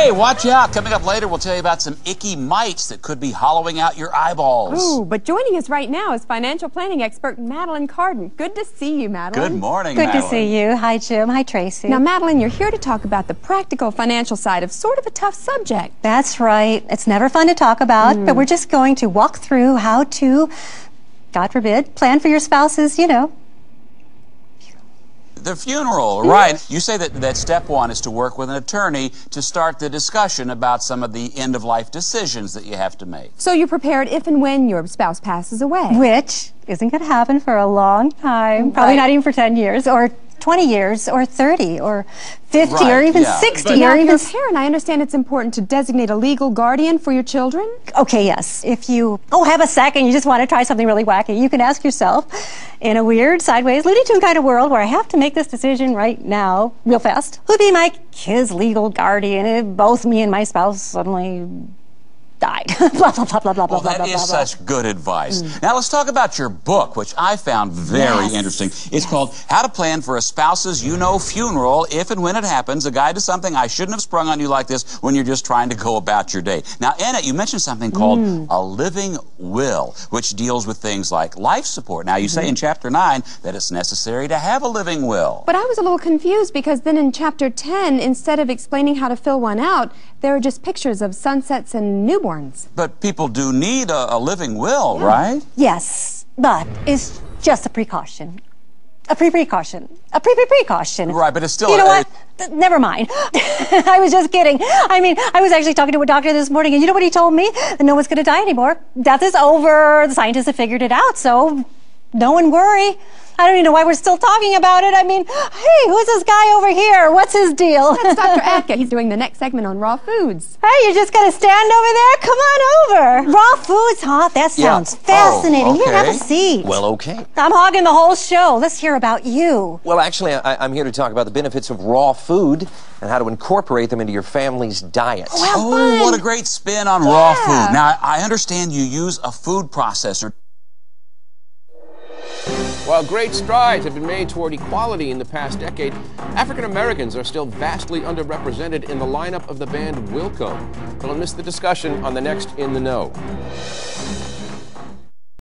Hey, watch out. Coming up later, we'll tell you about some icky mites that could be hollowing out your eyeballs. Ooh, but joining us right now is financial planning expert Madeline Carden. Good to see you, Madeline. Good morning, Good Madeline. to see you. Hi, Jim. Hi, Tracy. Now, Madeline, you're here to talk about the practical financial side of sort of a tough subject. That's right. It's never fun to talk about, but we're just going to walk through how to, God forbid, plan for your spouse's, The funeral, right. You say that step one is to work with an attorney to start the discussion about some of the end-of-life decisions that you have to make. So you're prepared if and when your spouse passes away. Which isn't going to happen for a long time. Probably not even for 10 years, or 20 years, or 30, or 50, or even 60, Now, or if even... you're a parent, I understand it's important to designate a legal guardian for your children. Okay, yes. If you, have a second, you just want to try something really wacky, you can ask yourself, in a weird, sideways, Looney Tune kind of world where I have to make this decision right now, real fast, who'd be my kid's legal guardian if both me and my spouse suddenly died? Blah, blah, blah, blah, blah, Well, blah, that blah, is blah, blah. such good advice. Now, let's talk about your book, which I found very interesting. It's called How to Plan for a Spouse's Funeral If and When It Happens, a guide to something I shouldn't have sprung on you like this when you're just trying to go about your day. Now, in it, you mentioned something called a living will, which deals with things like life support. Now, you say in Chapter 9 that it's necessary to have a living will. But I was a little confused because then in Chapter 10, instead of explaining how to fill one out, there are just pictures of sunsets and newborns. But people do need a living will, right? Yes, but it's just a precaution. A pre-precaution. A pre-precaution. Right, but it's still... You know what? Never mind. I was just kidding. I mean, I was actually talking to a doctor this morning, and you know what he told me? That no one's going to die anymore. Death is over. The scientists have figured it out, so no one worry. I don't even know why we're still talking about it. I mean, hey, who's this guy over here? What's his deal? That's Dr. Atka. He's doing the next segment on raw foods. Hey, you're just going to stand over there? Come on over. Raw foods, huh? That sounds fascinating. Oh, okay. Here, have a seat. Well, okay. I'm hogging the whole show. Let's hear about you. Well, actually, I'm here to talk about the benefits of raw food and how to incorporate them into your family's diet. Oh, what a great spin on raw food. Now, I understand you use a food processor. While great strides have been made toward equality in the past decade, African Americans are still vastly underrepresented in the lineup of the band Wilco. Don't miss the discussion on the next In the Know.